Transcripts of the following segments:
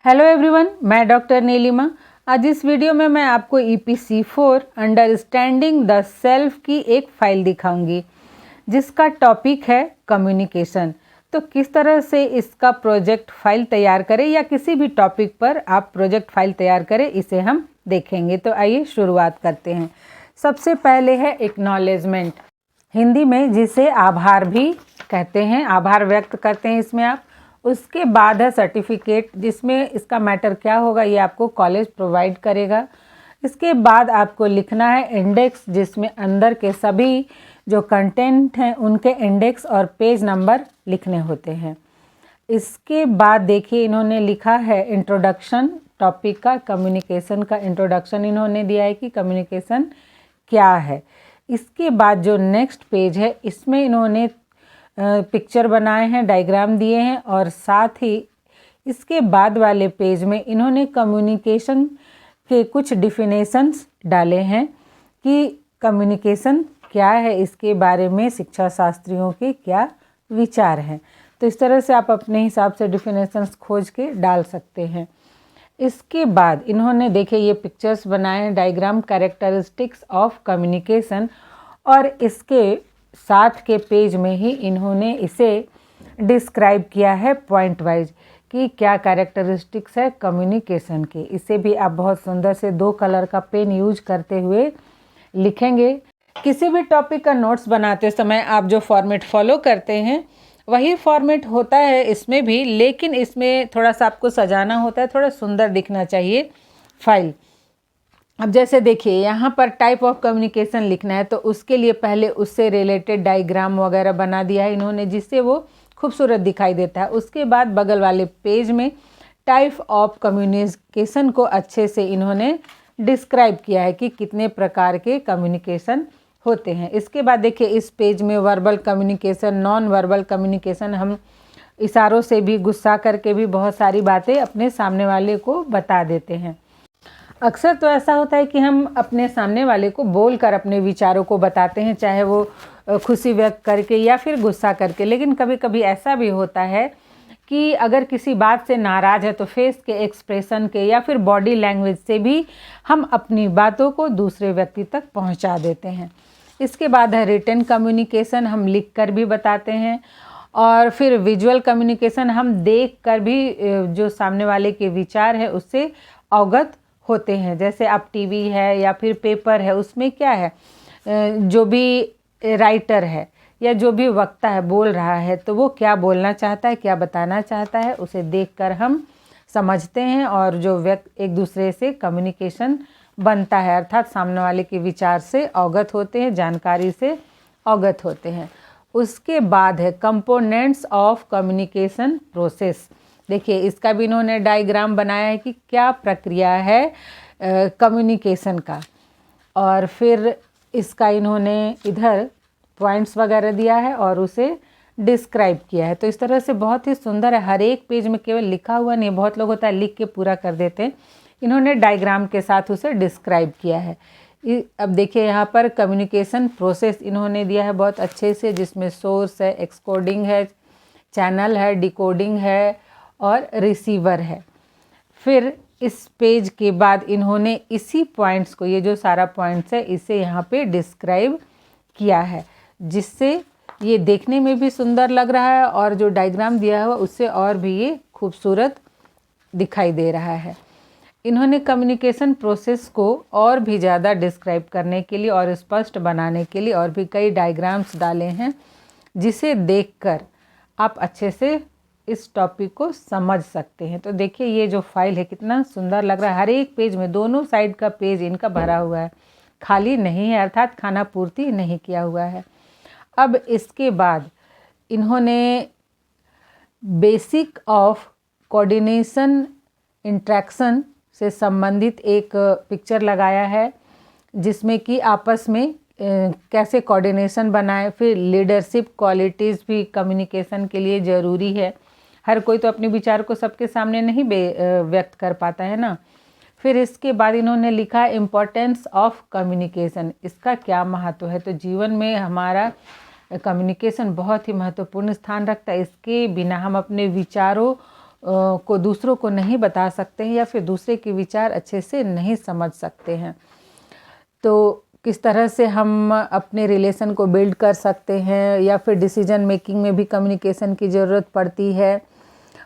Hello everyone, मैं doctor Nilima. आज इस वीडियो में मैं आपको EPC4 अंडरस्टैंडिंग द सेल्फ की एक फाइल दिखाऊंगी जिसका टॉपिक है कम्युनिकेशन। तो किस तरह से इसका प्रोजेक्ट फाइल तैयार करें या किसी भी टॉपिक पर आप प्रोजेक्ट फाइल तैयार करें, इसे हम देखेंगे। तो आइए शुरुआत करते हैं। सबसे पहले है एक्नॉलेजमेंट, हिंदी में जिसे आभार भी कहते हैं, आभार व्यक्त करते हैं इसमें आप। उसके बाद है सर्टिफिकेट, जिसमें इसका मैटर क्या होगा ये आपको कॉलेज प्रोवाइड करेगा। इसके बाद आपको लिखना है इंडेक्स, जिसमें अंदर के सभी जो कंटेंट हैं उनके इंडेक्स और पेज नंबर लिखने होते हैं। इसके बाद देखिए इन्होंने लिखा है इंट्रोडक्शन, टॉपिक का कम्युनिकेशन का इंट्रोडक्शन इन्होंने दिया है कि कम्युनिकेशन क्या है। इसके बाद जो नेक्स्ट पेज है इसमें इन्होंने पिक्चर बनाए हैं, डायग्राम दिए हैं, और साथ ही इसके बाद वाले पेज में इन्होंने कम्युनिकेशन के कुछ डिफिनेशंस डाले हैं कि कम्युनिकेशन क्या है, इसके बारे में शिक्षा शास्त्रियों के क्या विचार हैं। तो इस तरह से आप अपने हिसाब से डिफिनेशंस खोज के डाल सकते हैं। इसके बाद इन्होंने देखिए ये पिक्चर्स बनाए हैं, डायग्राम कैरेक्टरिस्टिक्स ऑफ कम्युनिकेशन, और इसके साथ के पेज में ही इन्होंने इसे डिस्क्राइब किया है पॉइंट वाइज कि क्या कैरेक्टरिस्टिक्स है कम्युनिकेशन के। इसे भी आप बहुत सुंदर से 2 कलर का पेन यूज करते हुए लिखेंगे। किसी भी टॉपिक का नोट्स बनाते समय आप जो फॉर्मेट फॉलो करते हैं वही फॉर्मेट होता है इसमें भी, लेकिन इसमें थोड़ा सा आपको सजाना होता है, थोड़ा सुंदर दिखना चाहिए फाइल। अब जैसे देखिए यहाँ पर टाइप ऑफ कम्युनिकेशन लिखना है, तो उसके लिए पहले उससे रिलेटेड डायग्राम वगैरह बना दिया है इन्होंने, जिससे वो खूबसूरत दिखाई देता है। उसके बाद बगल वाले पेज में टाइप ऑफ कम्युनिकेशन को अच्छे से इन्होंने डिस्क्राइब किया है कि कितने प्रकार के कम्युनिकेशन होते हैं। इसके बाद देखिए इस पेज में verbal communication, non verbal communication, हम इशारों से भी, गुस्सा करके भी बहुत सारी बातें अपने सामने वाले को बता देते हैं। अक्सर तो ऐसा होता है कि हम अपने सामने वाले को बोलकर अपने विचारों को बताते हैं, चाहे वो खुशी व्यक्त करके या फिर गुस्सा करके। लेकिन कभी कभी ऐसा भी होता है कि अगर किसी बात से नाराज़ है तो फेस के एक्सप्रेशन के या फिर बॉडी लैंग्वेज से भी हम अपनी बातों को दूसरे व्यक्ति तक पहुंचा देते हैं। इसके बाद है रिटन कम्युनिकेशन, हम लिख कर भी बताते हैं। और फिर विजुअल कम्युनिकेशन, हम देख कर भी जो सामने वाले के विचार है उससे अवगत होते हैं। जैसे आप टीवी है या फिर पेपर है, उसमें क्या है, जो भी राइटर है या जो भी वक्ता है बोल रहा है, तो वो क्या बोलना चाहता है, क्या बताना चाहता है, उसे देखकर हम समझते हैं और जो व्यक्ति एक दूसरे से कम्युनिकेशन बनता है, अर्थात सामने वाले के विचार से अवगत होते हैं, जानकारी से अवगत होते हैं। उसके बाद है कंपोनेंट्स ऑफ कम्युनिकेशन प्रोसेस। देखिए इसका भी इन्होंने डायग्राम बनाया है कि क्या प्रक्रिया है कम्युनिकेशन का, और फिर इसका इन्होंने इधर पॉइंट्स वगैरह दिया है और उसे डिस्क्राइब किया है। तो इस तरह से बहुत ही सुंदर है। हर एक पेज में केवल लिखा हुआ नहीं, बहुत लोग होता है लिख के पूरा कर देते हैं, इन्होंने डायग्राम के साथ उसे डिस्क्राइब किया है। अब देखिए यहाँ पर कम्युनिकेशन प्रोसेस इन्होंने दिया है बहुत अच्छे से, जिसमें सोर्स है, एक्सकोडिंग है, चैनल है, डिकोडिंग है और रिसीवर है। फिर इस पेज के बाद इन्होंने इसी पॉइंट्स को, ये जो सारा पॉइंट्स है, इसे यहाँ पे डिस्क्राइब किया है, जिससे ये देखने में भी सुंदर लग रहा है और जो डायग्राम दिया हुआ उससे और भी ये खूबसूरत दिखाई दे रहा है। इन्होंने कम्युनिकेशन प्रोसेस को और भी ज़्यादा डिस्क्राइब करने के लिए और स्पष्ट बनाने के लिए और भी कई डायग्राम्स डाले हैं, जिसे देखकर आप अच्छे से इस टॉपिक को समझ सकते हैं। तो देखिए ये जो फाइल है कितना सुंदर लग रहा है। हर एक पेज में, दोनों साइड का पेज इनका भरा हुआ है, खाली नहीं है, अर्थात खाना पूर्ति नहीं किया हुआ है। अब इसके बाद इन्होंने बेसिक ऑफ कोऑर्डिनेशन इंट्रैक्शन से संबंधित एक पिक्चर लगाया है, जिसमें कि आपस में कैसे कोऑर्डिनेशन बनाए। फिर लीडरशिप क्वालिटीज़ भी कम्युनिकेशन के लिए ज़रूरी है। हर कोई तो अपने विचार को सबके सामने नहीं व्यक्त कर पाता है ना। फिर इसके बाद इन्होंने लिखा इम्पोर्टेंस ऑफ कम्युनिकेशन, इसका क्या महत्व है। तो जीवन में हमारा कम्युनिकेशन बहुत ही महत्वपूर्ण स्थान रखता है। इसके बिना हम अपने विचारों को दूसरों को नहीं बता सकते हैं या फिर दूसरे के विचार अच्छे से नहीं समझ सकते हैं। तो किस तरह से हम अपने रिलेशन को बिल्ड कर सकते हैं, या फिर डिसीजन मेकिंग में भी कम्युनिकेशन की ज़रूरत पड़ती है,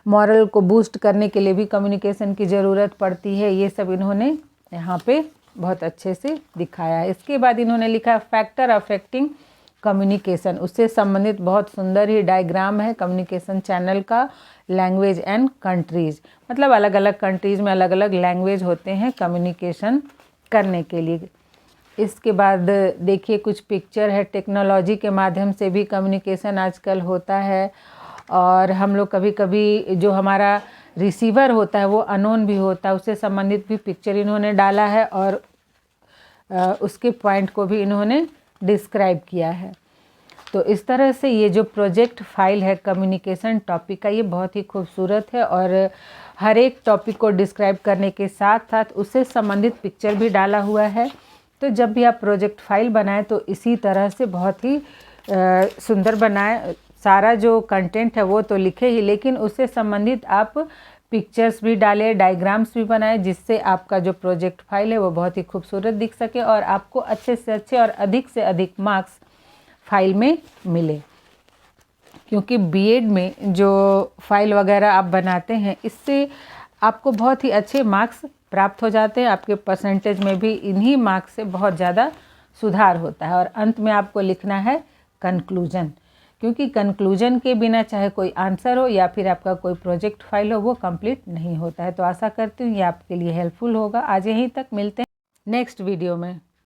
मॉरल को बूस्ट करने के लिए भी कम्युनिकेशन की ज़रूरत पड़ती है, ये सब इन्होंने यहाँ पे बहुत अच्छे से दिखाया है। इसके बाद इन्होंने लिखा फैक्टर अफेक्टिंग कम्युनिकेशन, उससे संबंधित बहुत सुंदर ही डायग्राम है कम्युनिकेशन चैनल का। लैंग्वेज एंड कंट्रीज़, मतलब अलग अलग कंट्रीज़ में अलग अलग लैंग्वेज होते हैं कम्युनिकेशन करने के लिए। इसके बाद देखिए कुछ पिक्चर है, टेक्नोलॉजी के माध्यम से भी कम्युनिकेशन आजकल होता है, और हम लोग कभी कभी जो हमारा रिसीवर होता है वो अननोन भी होता है, उससे संबंधित भी पिक्चर इन्होंने डाला है और उसके पॉइंट को भी इन्होंने डिस्क्राइब किया है। तो इस तरह से ये जो प्रोजेक्ट फाइल है कम्युनिकेशन टॉपिक का, ये बहुत ही खूबसूरत है, और हर एक टॉपिक को डिस्क्राइब करने के साथ साथ उससे संबंधित पिक्चर भी डाला हुआ है। तो जब भी आप प्रोजेक्ट फाइल बनाएं तो इसी तरह से बहुत ही सुंदर बनाएं। सारा जो कंटेंट है वो तो लिखे ही, लेकिन उससे संबंधित आप पिक्चर्स भी डालें, डायग्राम्स भी बनाएं, जिससे आपका जो प्रोजेक्ट फाइल है वो बहुत ही खूबसूरत दिख सके और आपको अच्छे से अच्छे और अधिक से अधिक मार्क्स फाइल में मिले। क्योंकि बीएड में जो फाइल वगैरह आप बनाते हैं, इससे आपको बहुत ही अच्छे मार्क्स प्राप्त हो जाते हैं, आपके परसेंटेज में भी इन्हीं मार्क्स से बहुत ज़्यादा सुधार होता है। और अंत में आपको लिखना है कंक्लूजन, क्योंकि कंक्लूजन के बिना चाहे कोई आंसर हो या फिर आपका कोई प्रोजेक्ट फाइल हो, वो कंप्लीट नहीं होता है। तो आशा करती हूँ ये आपके लिए हेल्पफुल होगा। आज यहीं तक, मिलते हैं नेक्स्ट वीडियो में।